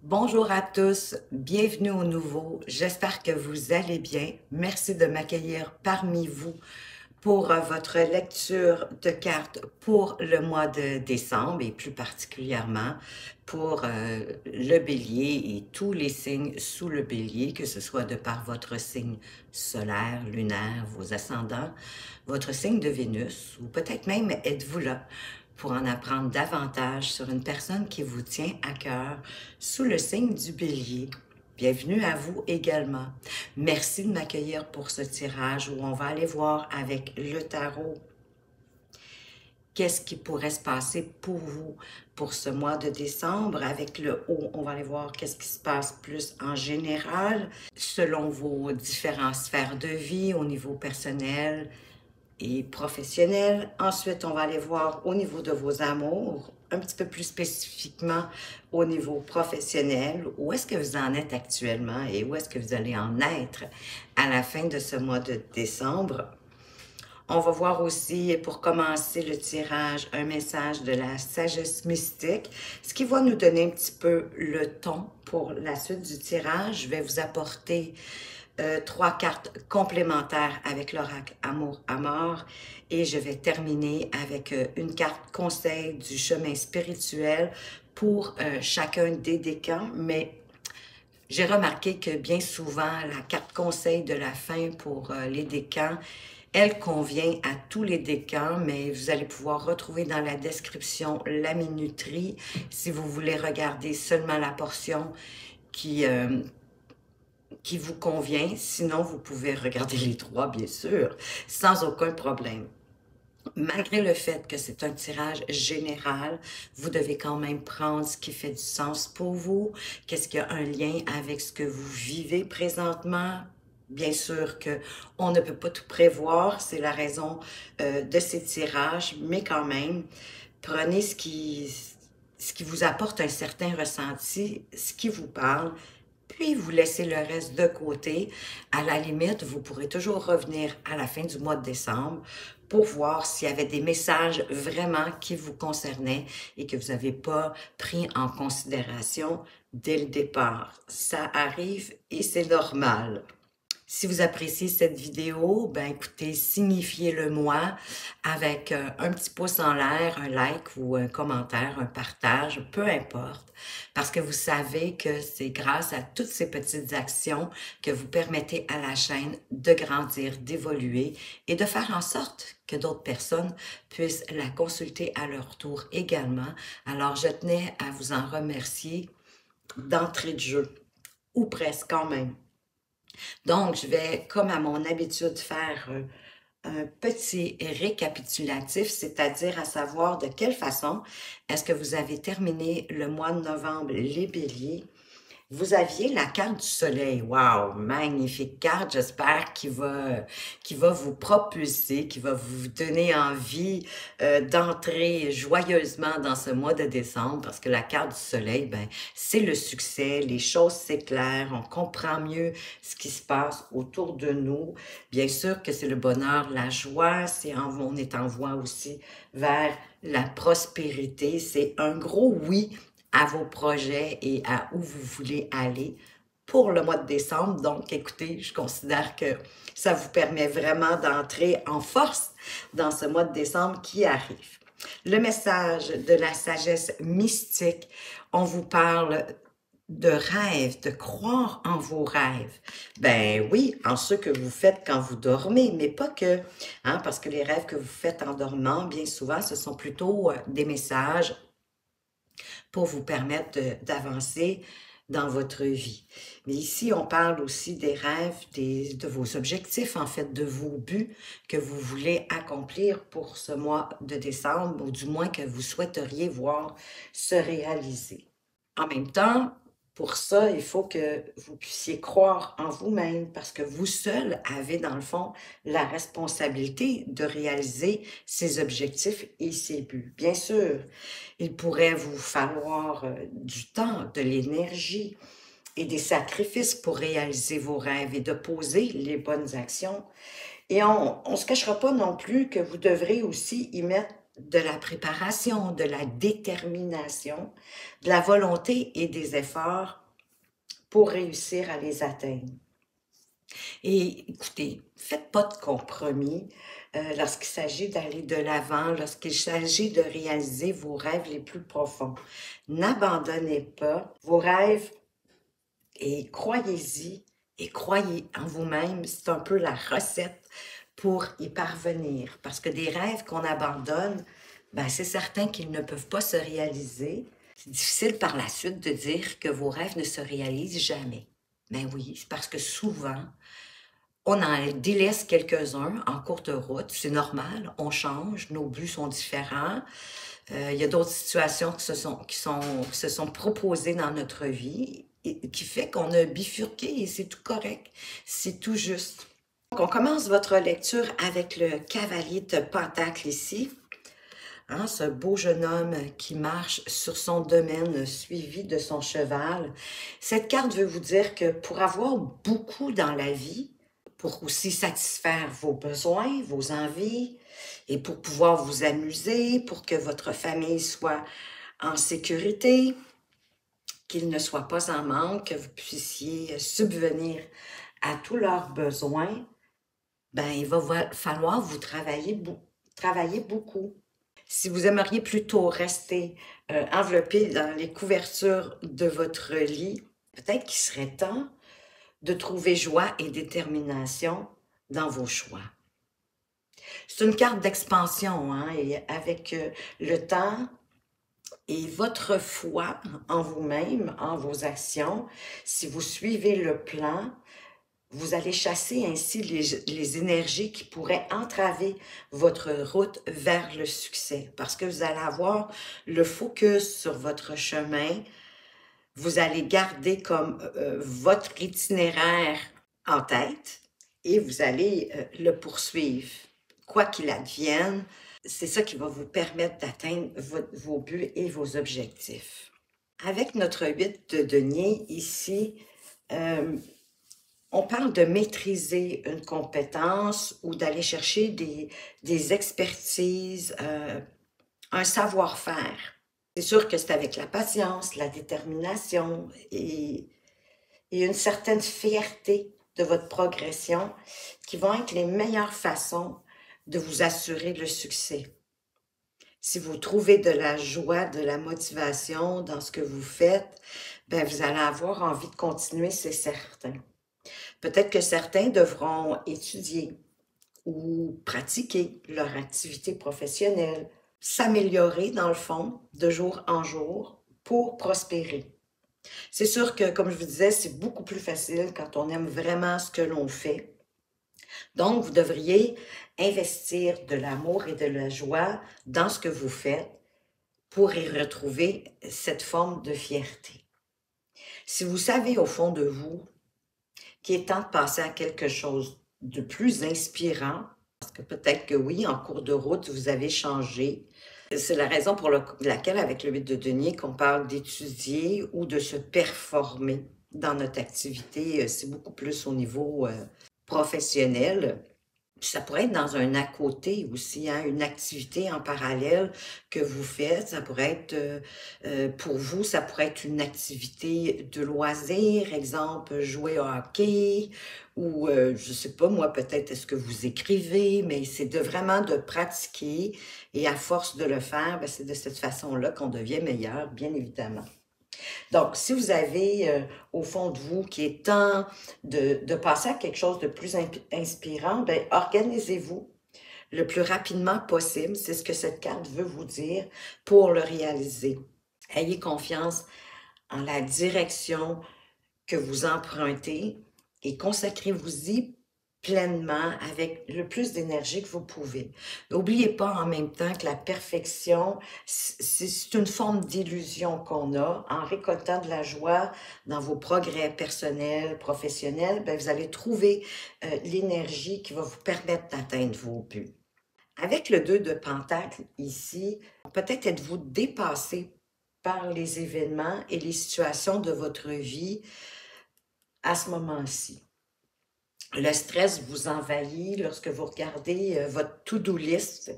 Bonjour à tous, bienvenue au nouveau. J'espère que vous allez bien. Merci de m'accueillir parmi vous pour votre lecture de cartes pour le mois de décembre et plus particulièrement pour le bélier et tous les signes sous le bélier, que ce soit de par votre signe solaire, lunaire, vos ascendants, votre signe de Vénus ou peut-être même êtes-vous là pour en apprendre davantage sur une personne qui vous tient à cœur sous le signe du bélier. Bienvenue à vous également. Merci de m'accueillir pour ce tirage où on va aller voir avec le tarot qu'est-ce qui pourrait se passer pour vous pour ce mois de décembre. Avec le haut, on va aller voir qu'est-ce qui se passe plus en général selon vos différentes sphères de vie au niveau personnel et professionnel. Ensuite, on va aller voir au niveau de vos amours, un petit peu plus spécifiquement au niveau professionnel, où est-ce que vous en êtes actuellement et où est-ce que vous allez en être à la fin de ce mois de décembre. On va voir aussi, pour commencer le tirage, un message de la sagesse mystique, ce qui va nous donner un petit peu le ton pour la suite du tirage. Je vais vous apporter 3 cartes complémentaires avec l'oracle Amour à mort et je vais terminer avec une carte conseil du chemin spirituel pour chacun des décans, mais j'ai remarqué que bien souvent, la carte conseil de la fin pour les décans, elle convient à tous les décans, mais vous allez pouvoir retrouver dans la description la minuterie si vous voulez regarder seulement la portion qui vous convient. Sinon, vous pouvez regarder les trois, bien sûr, sans aucun problème. Malgré le fait que c'est un tirage général, vous devez quand même prendre ce qui fait du sens pour vous, qu'est-ce qui a un lien avec ce que vous vivez présentement. Bien sûr qu'on ne peut pas tout prévoir, c'est la raison de ces tirages, mais quand même, prenez ce qui vous apporte un certain ressenti, ce qui vous parle, puis vous laissez le reste de côté. À la limite, vous pourrez toujours revenir à la fin du mois de décembre pour voir s'il y avait des messages vraiment qui vous concernaient et que vous n'avez pas pris en considération dès le départ. Ça arrive et c'est normal. Si vous appréciez cette vidéo, ben écoutez, signifiez-le moi avec un petit pouce en l'air, un like ou un commentaire, un partage, peu importe, parce que vous savez que c'est grâce à toutes ces petites actions que vous permettez à la chaîne de grandir, d'évoluer et de faire en sorte que d'autres personnes puissent la consulter à leur tour également. Alors, je tenais à vous en remercier d'entrée de jeu, ou presque quand même. Donc, je vais, comme à mon habitude, faire un petit récapitulatif, c'est-à-dire à savoir de quelle façon est-ce que vous avez terminé le mois de novembre, les béliers. Vous aviez la carte du soleil. Wow, magnifique carte. J'espère qu'il va vous propulser, qu'il va vous donner envie d'entrer joyeusement dans ce mois de décembre parce que la carte du soleil, ben, c'est le succès, les choses s'éclairent, on comprend mieux ce qui se passe autour de nous. Bien sûr que c'est le bonheur, la joie, on est en voie aussi vers la prospérité. C'est un gros oui à vos projets et à où vous voulez aller pour le mois de décembre. Donc, écoutez, je considère que ça vous permet vraiment d'entrer en force dans ce mois de décembre qui arrive. Le message de la sagesse mystique, on vous parle de rêves, de croire en vos rêves. Ben oui, en ceux que vous faites quand vous dormez, mais pas que, hein, parce que les rêves que vous faites en dormant, bien souvent, ce sont plutôt des messages pour vous permettre d'avancer dans votre vie. Mais ici, on parle aussi des rêves, de vos objectifs, en fait, de vos buts que vous voulez accomplir pour ce mois de décembre, ou du moins que vous souhaiteriez voir se réaliser. En même temps, pour ça, il faut que vous puissiez croire en vous-même parce que vous seul avez, dans le fond, la responsabilité de réaliser ces objectifs et ces buts. Bien sûr, il pourrait vous falloir du temps, de l'énergie et des sacrifices pour réaliser vos rêves et de poser les bonnes actions. Et on ne se cachera pas non plus que vous devrez aussi y mettre de la préparation, de la détermination, de la volonté et des efforts pour réussir à les atteindre. Et écoutez, faites pas de compromis lorsqu'il s'agit d'aller de l'avant, lorsqu'il s'agit de réaliser vos rêves les plus profonds. N'abandonnez pas vos rêves et croyez-y et croyez en vous-même. C'est un peu la recette pour y parvenir. Parce que des rêves qu'on abandonne, ben c'est certain qu'ils ne peuvent pas se réaliser. C'est difficile par la suite de dire que vos rêves ne se réalisent jamais. Ben oui, c'est parce que souvent, on en délaisse quelques-uns en cours de route. C'est normal, on change, nos buts sont différents. Il y a d'autres situations qui se sont proposées dans notre vie et qui fait qu'on a bifurqué et c'est tout correct, c'est tout juste. Donc, on commence votre lecture avec le cavalier de Pentacle ici. Hein, ce beau jeune homme qui marche sur son domaine suivi de son cheval. Cette carte veut vous dire que pour avoir beaucoup dans la vie, pour aussi satisfaire vos besoins, vos envies, et pour pouvoir vous amuser, pour que votre famille soit en sécurité, qu'il ne soit pas en manque, que vous puissiez subvenir à tous leurs besoins, ben, il va falloir vous travailler beaucoup. Si vous aimeriez plutôt rester enveloppé dans les couvertures de votre lit, peut-être qu'il serait temps de trouver joie et détermination dans vos choix. C'est une carte d'expansion, hein, et avec le temps et votre foi en vous-même, en vos actions, si vous suivez le plan, vous allez chasser ainsi les énergies qui pourraient entraver votre route vers le succès. Parce que vous allez avoir le focus sur votre chemin. Vous allez garder comme votre itinéraire en tête et vous allez le poursuivre. Quoi qu'il advienne, c'est ça qui va vous permettre d'atteindre vos buts et vos objectifs. Avec notre 8 de denier ici, on parle de maîtriser une compétence ou d'aller chercher des expertises, un savoir-faire. C'est sûr que c'est avec la patience, la détermination et une certaine fierté de votre progression qui vont être les meilleures façons de vous assurer le succès. Si vous trouvez de la joie, de la motivation dans ce que vous faites, ben vous allez avoir envie de continuer, c'est certain. Peut-être que certains devront étudier ou pratiquer leur activité professionnelle, s'améliorer dans le fond de jour en jour pour prospérer. C'est sûr que, comme je vous disais, c'est beaucoup plus facile quand on aime vraiment ce que l'on fait. Donc, vous devriez investir de l'amour et de la joie dans ce que vous faites pour y retrouver cette forme de fierté. Si vous savez au fond de vous qu'il est temps de passer à quelque chose de plus inspirant, parce que peut-être que oui, en cours de route, vous avez changé. C'est la raison pour laquelle, avec le 8 de denier, qu'on parle d'étudier ou de se performer dans notre activité. C'est beaucoup plus au niveau professionnel. Puis ça pourrait être dans un à côté aussi, hein, une activité en parallèle que vous faites. Ça pourrait être, pour vous, ça pourrait être une activité de loisir, exemple, jouer au hockey ou, je sais pas, moi, peut-être est-ce que vous écrivez, mais c'est vraiment de pratiquer et à force de le faire, ben, c'est de cette façon-là qu'on devient meilleur, bien évidemment. Donc, si vous avez au fond de vous qui est temps de passer à quelque chose de plus inspirant, bien, organisez-vous le plus rapidement possible. C'est ce que cette carte veut vous dire pour le réaliser. Ayez confiance en la direction que vous empruntez et consacrez-vous-y pleinement avec le plus d'énergie que vous pouvez. N'oubliez pas en même temps que la perfection, c'est une forme d'illusion qu'on a. En récoltant de la joie dans vos progrès personnels, professionnels, bien, vous allez trouver l'énergie qui va vous permettre d'atteindre vos buts. Avec le 2 de Pentacle ici, peut-être êtes-vous dépassé par les événements et les situations de votre vie à ce moment-ci. Le stress vous envahit lorsque vous regardez votre to-do list.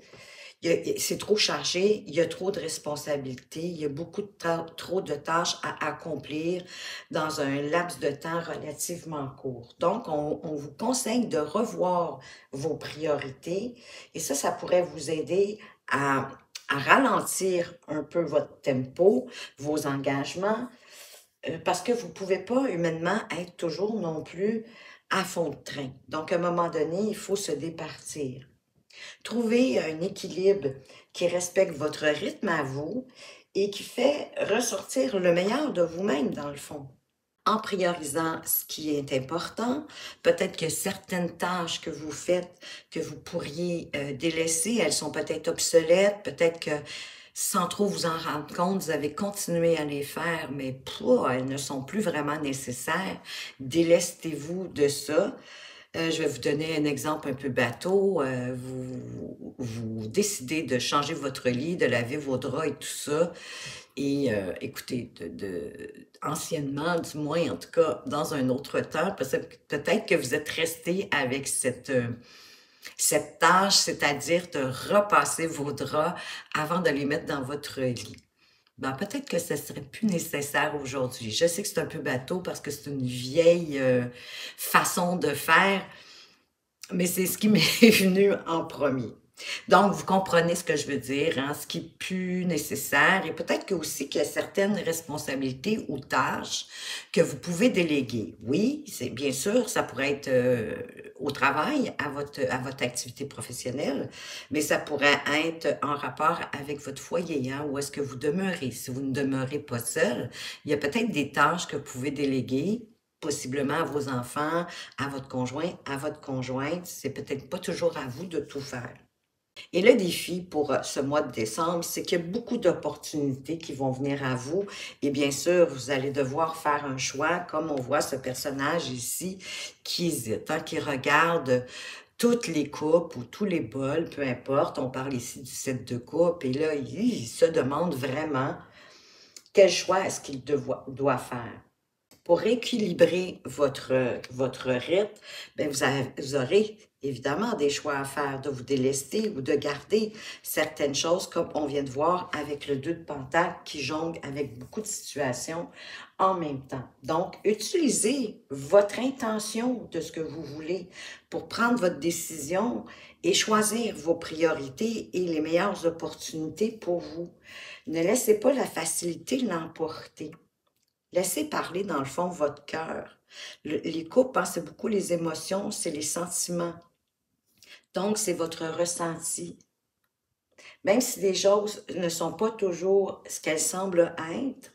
Il C'est trop chargé, il y a trop de responsabilités, il y a beaucoup de trop de tâches à accomplir dans un laps de temps relativement court. Donc, on vous conseille de revoir vos priorités et ça pourrait vous aider à ralentir un peu votre tempo, vos engagements, parce que vous ne pouvez pas humainement être toujours non plus à fond de train. Donc, à un moment donné, il faut se départir. Trouver un équilibre qui respecte votre rythme à vous et qui fait ressortir le meilleur de vous-même, dans le fond. En priorisant ce qui est important, peut-être que certaines tâches que vous faites, que vous pourriez délaisser, elles sont peut-être obsolètes, peut-être que sans trop vous en rendre compte, vous avez continué à les faire, mais elles ne sont plus vraiment nécessaires. Délestez-vous de ça. Je vais vous donner un exemple un peu bateau. Vous décidez de changer votre lit, de laver vos draps et tout ça. Et écoutez, anciennement, du moins, en tout cas, dans un autre temps, peut-être que vous êtes resté avec cette tâche, c'est-à-dire de repasser vos draps avant de les mettre dans votre lit. Ben, peut-être que ce serait plus nécessaire aujourd'hui. Je sais que c'est un peu bateau parce que c'est une vieille façon de faire, mais c'est ce qui m'est venu en premier. Donc, vous comprenez ce que je veux dire, hein, ce qui est plus nécessaire et peut-être que aussi qu'il y a certaines responsabilités ou tâches que vous pouvez déléguer. Oui, c'est bien sûr, ça pourrait être au travail, à votre activité professionnelle, mais ça pourrait être en rapport avec votre foyer, hein, où est-ce que vous demeurez. Si vous ne demeurez pas seul, il y a peut-être des tâches que vous pouvez déléguer possiblement à vos enfants, à votre conjoint, à votre conjointe. C'est peut-être pas toujours à vous de tout faire. Et le défi pour ce mois de décembre, c'est qu'il y a beaucoup d'opportunités qui vont venir à vous. Et bien sûr, vous allez devoir faire un choix, comme on voit ce personnage ici qui hésite, hein, qui regarde toutes les coupes ou tous les bols, peu importe. On parle ici du set de coupes. Et là, il se demande vraiment quel choix est-ce qu'il doit faire. Pour rééquilibrer votre rythme, bien, vous aurez évidemment des choix à faire, de vous délester ou de garder certaines choses, comme on vient de voir avec le 2 de Pentacle qui jongle avec beaucoup de situations en même temps. Donc, utilisez votre intention de ce que vous voulez pour prendre votre décision et choisir vos priorités et les meilleures opportunités pour vous. Ne laissez pas la facilité l'emporter. Laissez parler, dans le fond, votre cœur. Les couples, hein, c'est beaucoup les émotions, c'est les sentiments. Donc, c'est votre ressenti. Même si les choses ne sont pas toujours ce qu'elles semblent être,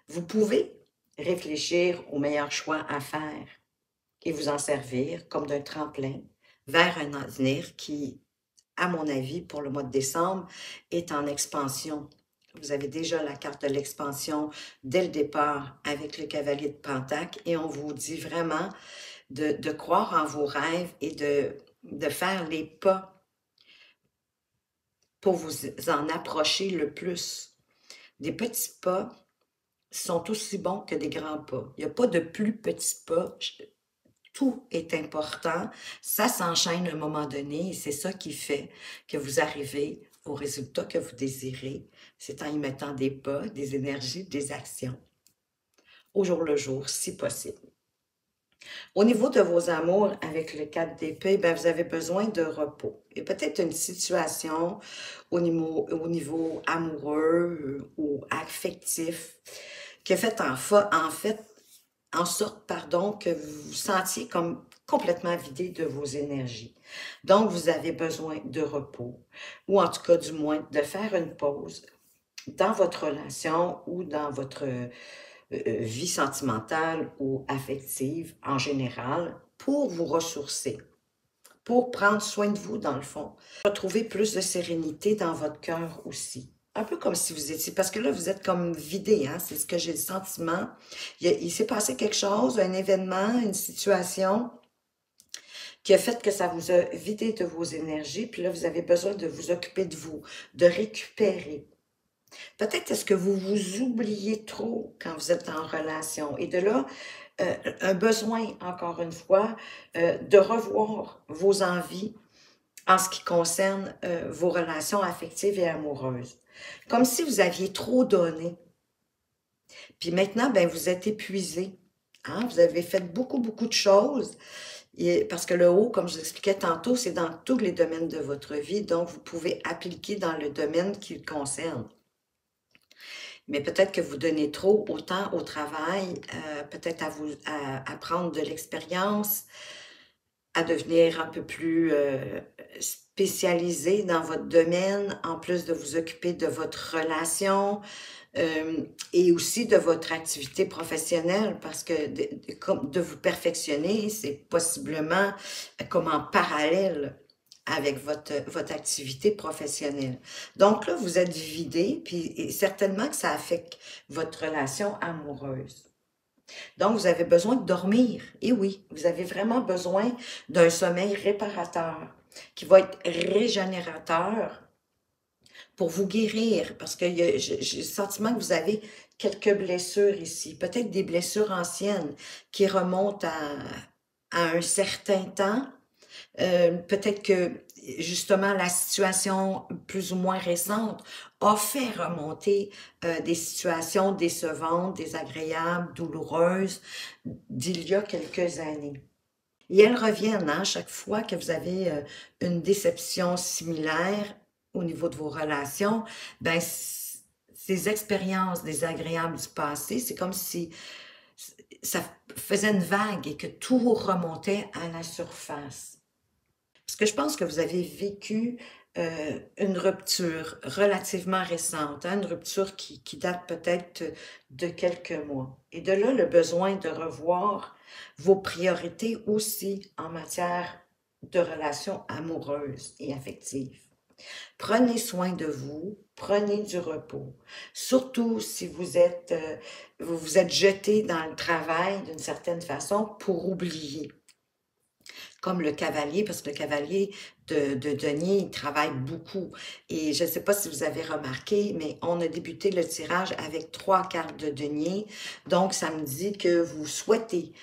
vous pouvez réfléchir aux meilleurs choix à faire et vous en servir comme d'un tremplin vers un avenir qui, à mon avis, pour le mois de décembre, est en expansion. Vous avez déjà la carte de l'expansion dès le départ avec le cavalier de Pentacle et on vous dit vraiment de croire en vos rêves et de faire les pas pour vous en approcher le plus. Des petits pas sont aussi bons que des grands pas. Il n'y a pas de plus petits pas. Tout est important. Ça s'enchaîne à un moment donné et c'est ça qui fait que vous arrivez au résultat que vous désirez. C'est en y mettant des pas, des énergies, des actions au jour le jour, si possible. Au niveau de vos amours avec le 4 d'épée, ben vous avez besoin de repos. Et peut-être une situation au niveau amoureux ou affectif qui a fait en sorte, pardon, que vous vous sentiez comme complètement vidé de vos énergies. Donc, vous avez besoin de repos, ou en tout cas, du moins, de faire une pause dans votre relation ou dans votre vie sentimentale ou affective en général pour vous ressourcer, pour prendre soin de vous dans le fond. Retrouver plus de sérénité dans votre cœur aussi. Un peu comme si vous étiez, parce que là, vous êtes comme vidé, hein? C'est ce que j'ai le sentiment. Il s'est passé quelque chose, un événement, une situation qui a fait que ça vous a vidé de vos énergies, puis là, vous avez besoin de vous occuper de vous, de récupérer. Peut-être est-ce que vous vous oubliez trop quand vous êtes en relation. Et de là, un besoin, encore une fois, de revoir vos envies en ce qui concerne vos relations affectives et amoureuses. Comme si vous aviez trop donné. Puis maintenant, ben, vous êtes épuisé. Hein? Vous avez fait beaucoup, beaucoup de choses. Parce que le haut, comme je vous expliquais tantôt, c'est dans tous les domaines de votre vie. Donc, vous pouvez appliquer dans le domaine qui le concerne. Mais peut-être que vous donnez trop autant au travail, peut-être à prendre de l'expérience, à devenir un peu plus spécialisé dans votre domaine, en plus de vous occuper de votre relation et aussi de votre activité professionnelle, parce que de vous perfectionner, c'est possiblement comme en parallèle avec votre activité professionnelle. Donc là, vous êtes vidé, puis et certainement que ça affecte votre relation amoureuse. Donc, vous avez besoin de dormir. Et oui, vous avez vraiment besoin d'un sommeil réparateur qui va être régénérateur pour vous guérir. Parce que j'ai le sentiment que vous avez quelques blessures ici, peut-être des blessures anciennes qui remontent à un certain temps. Peut-être que justement la situation plus ou moins récente a fait remonter des situations décevantes, désagréables, douloureuses d'il y a quelques années. Et elles reviennent, hein, chaque fois que vous avez une déception similaire au niveau de vos relations, ben ces expériences désagréables du passé, c'est comme si ça faisait une vague et que tout remontait à la surface. Parce que je pense que vous avez vécu une rupture relativement récente, hein, une rupture qui date peut-être de quelques mois. Et de là, le besoin de revoir vos priorités aussi en matière de relations amoureuses et affectives. Prenez soin de vous, prenez du repos. Surtout si vous êtes jeté dans le travail d'une certaine façon pour oublier. Comme le cavalier, parce que le cavalier de denier, il travaille beaucoup. Et je ne sais pas si vous avez remarqué, mais on a débuté le tirage avec 3 cartes de denier. Donc, ça me dit que vous souhaitez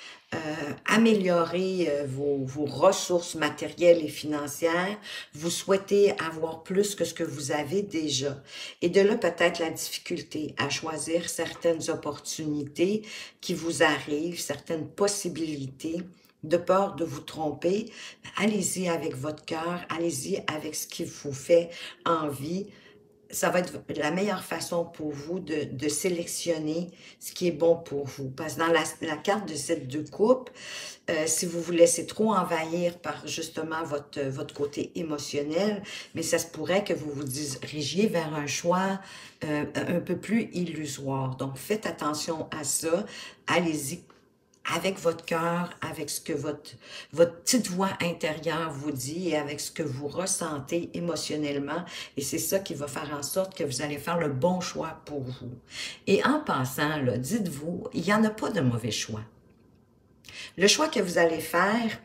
améliorer vos ressources matérielles et financières. Vous souhaitez avoir plus que ce que vous avez déjà. Et de là, peut-être la difficulté à choisir certaines opportunités qui vous arrivent, certaines possibilités, de peur de vous tromper. Allez-y avec votre cœur, allez-y avec ce qui vous fait envie. Ça va être la meilleure façon pour vous de sélectionner ce qui est bon pour vous. Parce que dans la carte de cette deux coupes, si vous vous laissez trop envahir par justement votre côté émotionnel, mais ça se pourrait que vous vous dirigiez vers un choix un peu plus illusoire. Donc, faites attention à ça. Allez-y avec votre cœur, avec ce que votre petite voix intérieure vous dit et avec ce que vous ressentez émotionnellement. Et c'est ça qui va faire en sorte que vous allez faire le bon choix pour vous. Et en passant, là, dites-vous, il n'y en a pas de mauvais choix. Le choix que vous allez faire,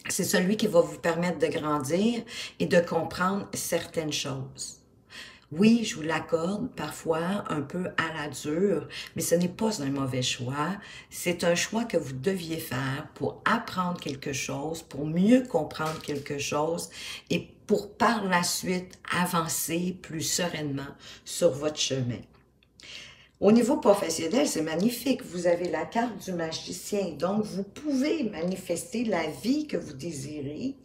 c'est celui qui va vous permettre de grandir et de comprendre certaines choses. Oui, je vous l'accorde, parfois un peu à la dure, mais ce n'est pas un mauvais choix. C'est un choix que vous deviez faire pour apprendre quelque chose, pour mieux comprendre quelque chose et pour par la suite avancer plus sereinement sur votre chemin. Au niveau professionnel, c'est magnifique. Vous avez la carte du magicien, donc vous pouvez manifester la vie que vous désirez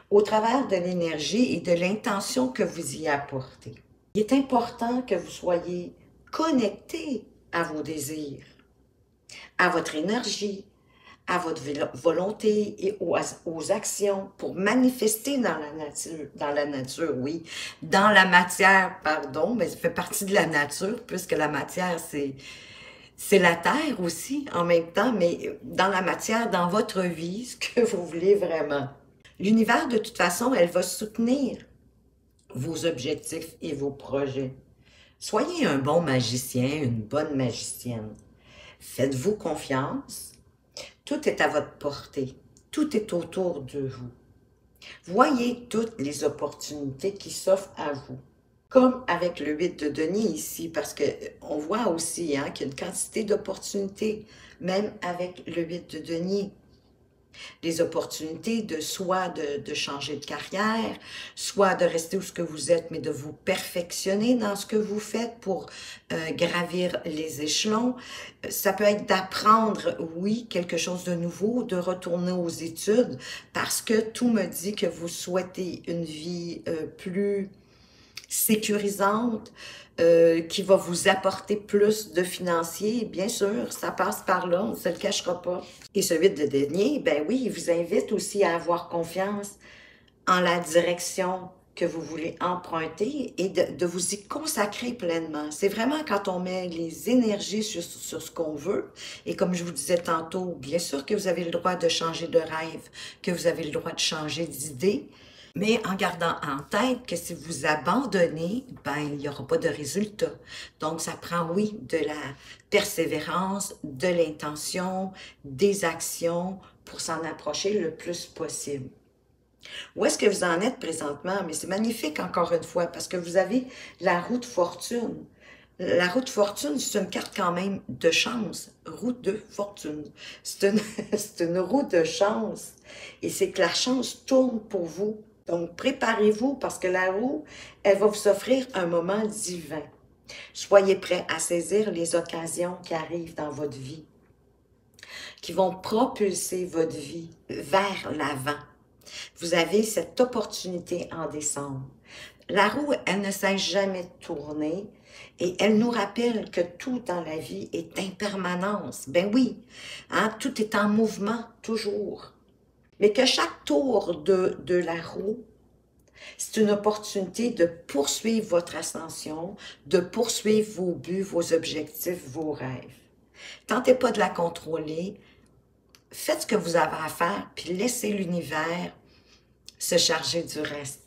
au travers de l'énergie et de l'intention que vous y apportez. Il est important que vous soyez connecté à vos désirs, à votre énergie, à votre volonté et aux actions pour manifester dans la nature, oui, dans la matière, pardon, mais ça fait partie de la nature, puisque la matière, c'est la terre aussi, en même temps, mais dans la matière, dans votre vie, ce que vous voulez vraiment. L'univers, de toute façon, elle va soutenir vos objectifs et vos projets. Soyez un bon magicien, une bonne magicienne. Faites-vous confiance. Tout est à votre portée. Tout est autour de vous. Voyez toutes les opportunités qui s'offrent à vous. Comme avec le 8 de denier ici, parce qu'on voit aussi hein, qu'il y a une quantité d'opportunités, même avec le 8 de denier. des opportunités de soit de changer de carrière, soit de rester où ce que vous êtes, mais de vous perfectionner dans ce que vous faites pour gravir les échelons. Ça peut être d'apprendre, oui, quelque chose de nouveau, de retourner aux études, parce que tout me dit que vous souhaitez une vie plus sécurisante, qui va vous apporter plus de financier. Bien sûr, ça passe par là, on ne se le cachera pas. Et ce 8 de denier, ben oui, il vous invite aussi à avoir confiance en la direction que vous voulez emprunter et de vous y consacrer pleinement. C'est vraiment quand on met les énergies sur ce qu'on veut. Et comme je vous disais tantôt, bien sûr que vous avez le droit de changer de rêve, que vous avez le droit de changer d'idée, mais en gardant en tête que si vous abandonnez, ben, il n'y aura pas de résultat. Donc, ça prend, oui, de la persévérance, de l'intention, des actions pour s'en approcher le plus possible. Où est-ce que vous en êtes présentement? Mais c'est magnifique, encore une fois, parce que vous avez la roue de fortune. La roue de fortune, c'est une carte quand même de chance. Roue de fortune. C'est une roue de chance. Et c'est que la chance tourne pour vous. Donc, préparez-vous parce que la roue, elle va vous offrir un moment divin. Soyez prêts à saisir les occasions qui arrivent dans votre vie, qui vont propulser votre vie vers l'avant. Vous avez cette opportunité en décembre. La roue, elle ne cesse jamais de tourner et elle nous rappelle que tout dans la vie est impermanence. Ben oui, hein, tout est en mouvement, toujours. Mais que chaque tour de la roue, c'est une opportunité de poursuivre votre ascension, de poursuivre vos buts, vos objectifs, vos rêves. Tentez pas de la contrôler. Faites ce que vous avez à faire, puis laissez l'univers se charger du reste.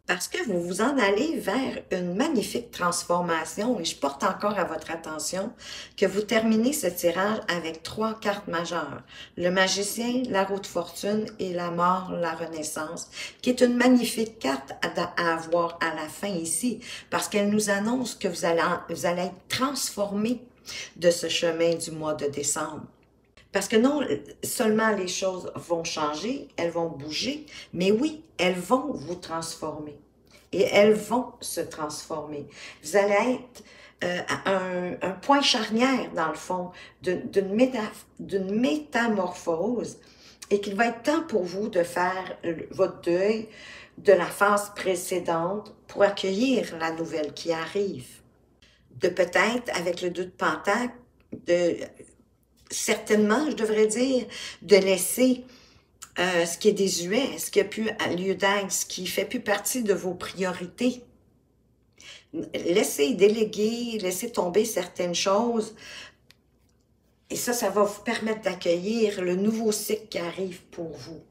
Parce que vous vous en allez vers une magnifique transformation et je porte encore à votre attention que vous terminez ce tirage avec 3 cartes majeures. Le magicien, la roue de fortune et la mort, la renaissance, qui est une magnifique carte à avoir à la fin ici parce qu'elle nous annonce que vous allez être transformé de ce chemin du mois de décembre. Parce que non seulement les choses vont changer, elles vont bouger, mais oui, elles vont vous transformer. Et elles vont se transformer. Vous allez être à un point charnière, dans le fond, d'une métamorphose et qu'il va être temps pour vous de faire votre deuil de la phase précédente pour accueillir la nouvelle qui arrive. De peut-être, avec le 2 de Pentacle, certainement, je devrais dire, de laisser ce qui est désuet, ce qui a plus lieu d'être, ce qui ne fait plus partie de vos priorités. Laissez déléguer, laissez tomber certaines choses. Et ça va vous permettre d'accueillir le nouveau cycle qui arrive pour vous.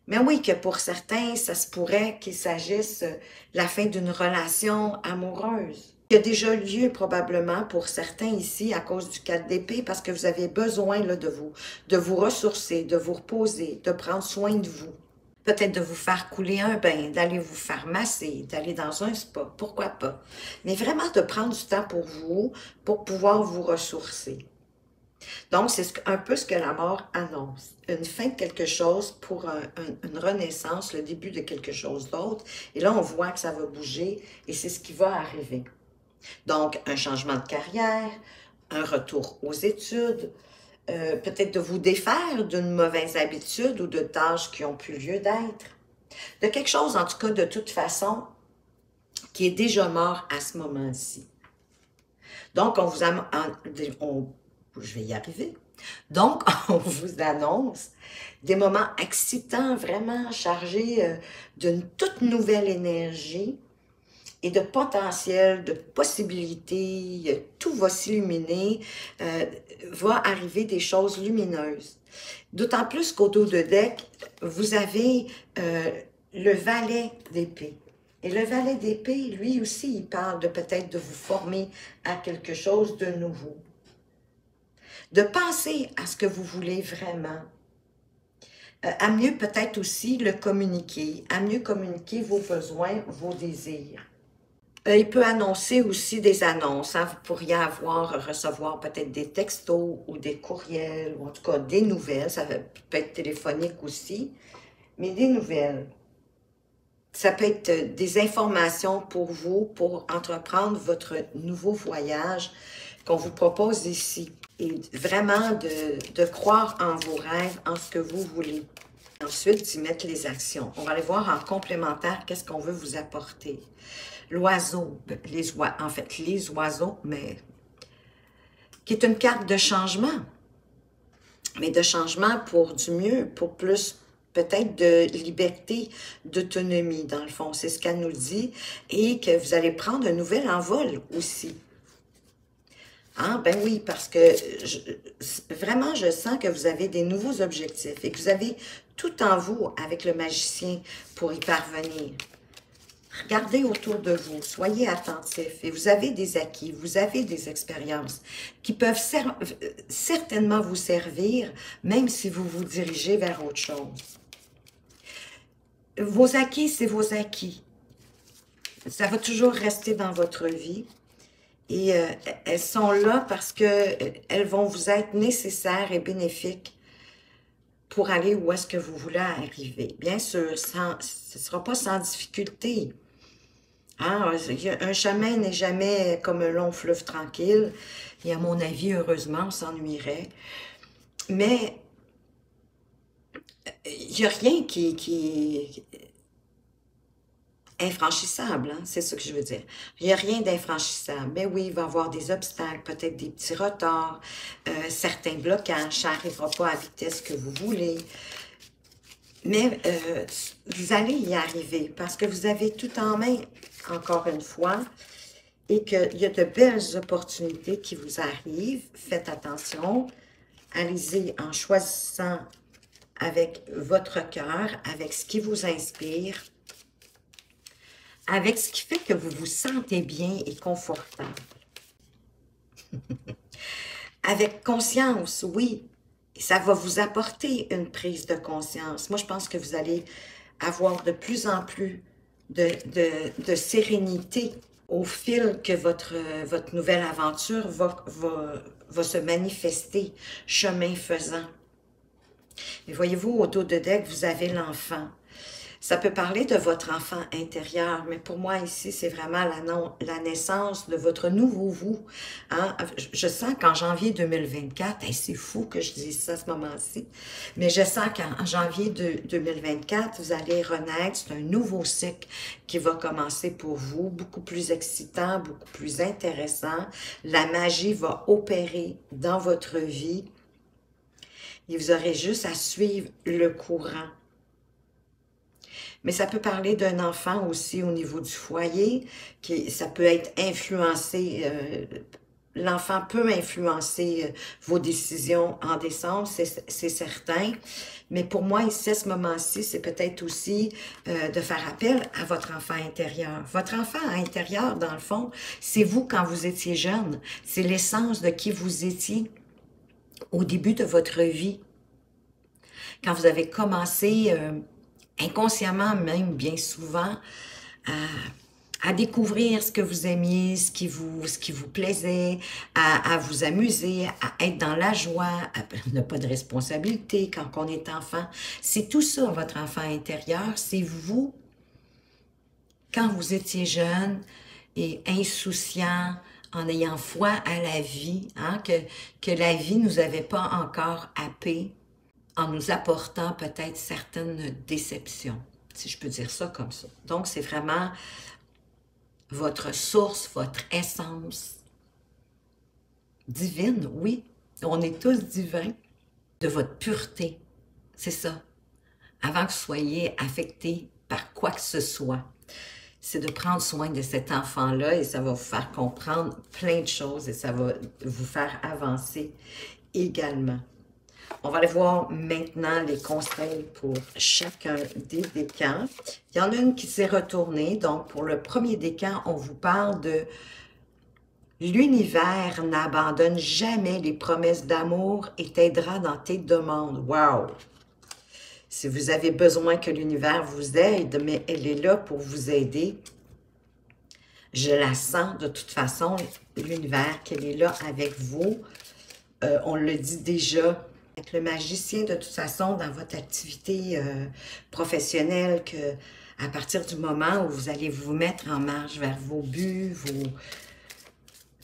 Mais oui, que pour certains, ça se pourrait qu'il s'agisse de la fin d'une relation amoureuse. Il y a déjà lieu probablement pour certains ici à cause du 4 d'épée parce que vous avez besoin là, de vous ressourcer, de vous reposer, de prendre soin de vous. Peut-être de vous faire couler un bain, d'aller vous faire masser, d'aller dans un spa, pourquoi pas. Mais vraiment de prendre du temps pour vous, pour pouvoir vous ressourcer. Donc, c'est un peu ce que la mort annonce. Une fin de quelque chose pour une renaissance, le début de quelque chose d'autre. Et là, on voit que ça va bouger et c'est ce qui va arriver. Donc, un changement de carrière, un retour aux études, peut-être de vous défaire d'une mauvaise habitude ou de tâches qui ont plus lieu d'être. De quelque chose, en tout cas, de toute façon, qui est déjà mort à ce moment-ci. Donc, je vais y arriver. Donc, on vous annonce des moments excitants, vraiment chargés d'une toute nouvelle énergie et de potentiel, de possibilités. Tout va s'illuminer, va arriver des choses lumineuses. D'autant plus qu'au dos de deck, vous avez le valet d'épée. Et le valet d'épée, lui aussi, il parle de peut-être de vous former à quelque chose de nouveau. De penser à ce que vous voulez vraiment. À mieux peut-être aussi le communiquer, à mieux communiquer vos besoins, vos désirs. Il peut annoncer aussi des annonces, hein. Vous pourriez recevoir peut-être des textos ou des courriels, ou en tout cas des nouvelles. Ça peut être téléphonique aussi, mais des nouvelles. Ça peut être des informations pour vous, pour entreprendre votre nouveau voyage qu'on vous propose ici. Et vraiment de croire en vos rêves, en ce que vous voulez. Ensuite, d'y mettre les actions. On va aller voir en complémentaire qu'est-ce qu'on veut vous apporter. L'oiseau, en fait, les oiseaux, mais qui est une carte de changement. Mais de changement pour du mieux, pour plus peut-être de liberté, d'autonomie, dans le fond. C'est ce qu'elle nous dit. Et que vous allez prendre un nouvel envol aussi. Ah, ben oui, parce que vraiment, je sens que vous avez des nouveaux objectifs et que vous avez tout en vous avec le magicien pour y parvenir. Regardez autour de vous, soyez attentifs et vous avez des acquis, vous avez des expériences qui peuvent certainement vous servir, même si vous vous dirigez vers autre chose. Vos acquis, c'est vos acquis. Ça va toujours rester dans votre vie. Et elles sont là parce qu'elles vont vous être nécessaires et bénéfiques pour aller où est-ce que vous voulez arriver. Bien sûr, ce ne sera pas sans difficulté. Hein? Un chemin n'est jamais comme un long fleuve tranquille. Et à mon avis, heureusement, on s'ennuierait. Mais il n'y a rien qui infranchissable, hein? C'est ce que je veux dire. Il n'y a rien d'infranchissable. Mais oui, il va y avoir des obstacles, peut-être des petits retards, certains blocages, ça n'arrivera pas à la vitesse que vous voulez. Mais vous allez y arriver parce que vous avez tout en main, encore une fois, et qu'il y a de belles opportunités qui vous arrivent. Faites attention. Allez-y en choisissant avec votre cœur, avec ce qui vous inspire, avec ce qui fait que vous vous sentez bien et confortable. Avec conscience, oui, ça va vous apporter une prise de conscience. Moi, je pense que vous allez avoir de plus en plus de sérénité au fil que votre nouvelle aventure va se manifester, chemin faisant. Et voyez-vous, autour de deck, vous avez l'enfant. Ça peut parler de votre enfant intérieur, mais pour moi ici, c'est vraiment la naissance de votre nouveau vous. Hein? Je sens qu'en janvier 2024, c'est fou que je dise ça à ce moment-ci, mais je sens qu'en janvier 2024, vous allez renaître. C'est un nouveau cycle qui va commencer pour vous, beaucoup plus excitant, beaucoup plus intéressant. La magie va opérer dans votre vie et vous aurez juste à suivre le courant. Mais ça peut parler d'un enfant aussi au niveau du foyer, ça peut être influencé, l'enfant peut influencer vos décisions en décembre, c'est certain. Mais pour moi, ici, à ce moment-ci, c'est peut-être aussi de faire appel à votre enfant intérieur. Votre enfant intérieur, dans le fond, c'est vous quand vous étiez jeune. C'est l'essence de qui vous étiez au début de votre vie. Quand vous avez commencé... inconsciemment même, bien souvent, à découvrir ce que vous aimiez, ce qui vous plaisait, à vous amuser, à être dans la joie, à ne pas de responsabilité quand on est enfant. C'est tout ça, votre enfant intérieur. C'est vous, quand vous étiez jeune et insouciant, en ayant foi à la vie, hein, que la vie ne nous avait pas encore happé, en nous apportant peut-être certaines déceptions, si je peux dire ça comme ça. Donc, c'est vraiment votre source, votre essence divine, oui, on est tous divins, de votre pureté, c'est ça. Avant que vous soyez affecté par quoi que ce soit, c'est de prendre soin de cet enfant-là et ça va vous faire comprendre plein de choses et ça va vous faire avancer également. On va aller voir maintenant les conseils pour chacun des décans. Il y en a une qui s'est retournée. Donc, pour le premier décan, on vous parle de l'univers n'abandonne jamais les promesses d'amour et t'aidera dans tes demandes. Wow! Si vous avez besoin que l'univers vous aide, mais elle est là pour vous aider. Je la sens de toute façon, l'univers, qu'elle est là avec vous. On le dit déjà, avec le magicien, de toute façon, dans votre activité professionnelle, que à partir du moment où vous allez vous mettre en marche vers vos buts,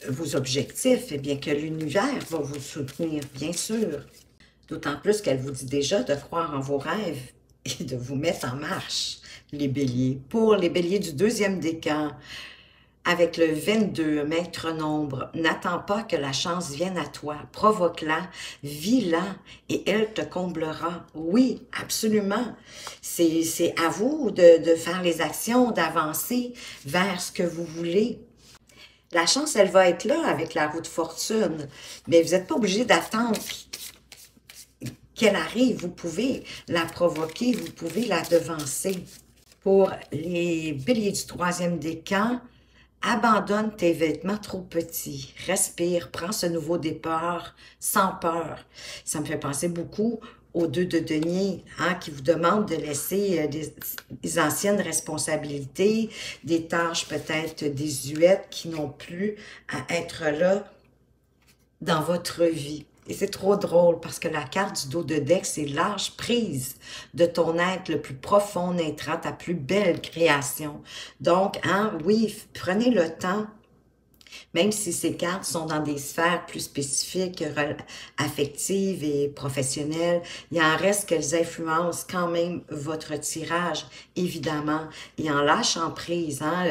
vos objectifs, eh bien que l'univers va vous soutenir, bien sûr. D'autant plus qu'elle vous dit déjà de croire en vos rêves et de vous mettre en marche, les béliers. Pour les béliers du deuxième décan, avec le 22, maître nombre, n'attends pas que la chance vienne à toi, provoque-la, vis-la et elle te comblera. Oui, absolument. C'est à vous de faire les actions, d'avancer vers ce que vous voulez. La chance, elle va être là avec la roue de fortune, mais vous n'êtes pas obligé d'attendre qu'elle arrive. Vous pouvez la provoquer, vous pouvez la devancer. Pour les béliers du troisième décan, abandonne tes vêtements trop petits. Respire, prends ce nouveau départ sans peur. Ça me fait penser beaucoup aux deux de denier, hein, qui vous demandent de laisser des anciennes responsabilités, des tâches peut-être désuètes qui n'ont plus à être là dans votre vie. Et c'est trop drôle parce que la carte du dos de deck, c'est lâche prise de ton être le plus profond naîtra ta plus belle création. Donc, hein, oui, prenez le temps, même si ces cartes sont dans des sphères plus spécifiques, affectives et professionnelles, il en reste qu'elles influencent quand même votre tirage, évidemment. Et en lâchant prise, hein,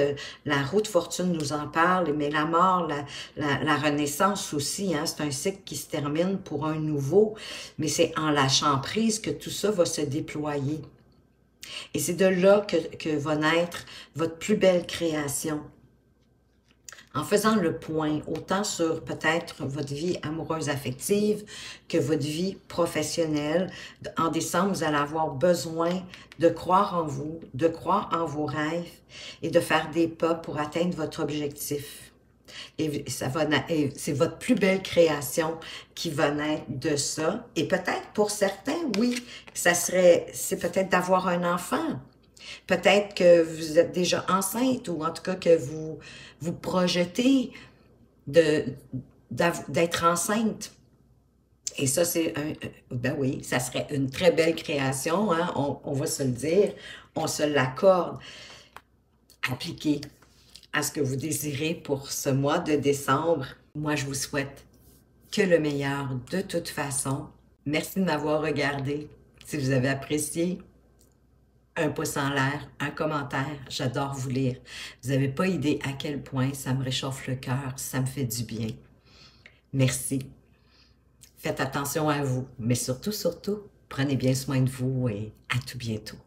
la roue de fortune nous en parle, mais la mort, la renaissance aussi, hein, c'est un cycle qui se termine pour un nouveau, mais c'est en lâchant prise que tout ça va se déployer. Et c'est de là que va naître votre plus belle création. En faisant le point, autant sur peut-être votre vie amoureuse affective que votre vie professionnelle. En décembre, vous allez avoir besoin de croire en vous, de croire en vos rêves et de faire des pas pour atteindre votre objectif. Et c'est votre plus belle création qui va naître de ça. Et peut-être pour certains, oui, c'est peut-être d'avoir un enfant. Peut-être que vous êtes déjà enceinte ou en tout cas que vous projetez d'être enceinte. Et ça, ben oui, ça serait une très belle création, hein? On va se le dire, on se l'accorde. Appliquez à ce que vous désirez pour ce mois de décembre. Moi, je vous souhaite que le meilleur de toute façon. Merci de m'avoir regardé. Si vous avez apprécié, un pouce en l'air, un commentaire, j'adore vous lire. Vous n'avez pas idée à quel point ça me réchauffe le cœur, ça me fait du bien. Merci. Faites attention à vous, mais surtout, prenez bien soin de vous et à tout bientôt.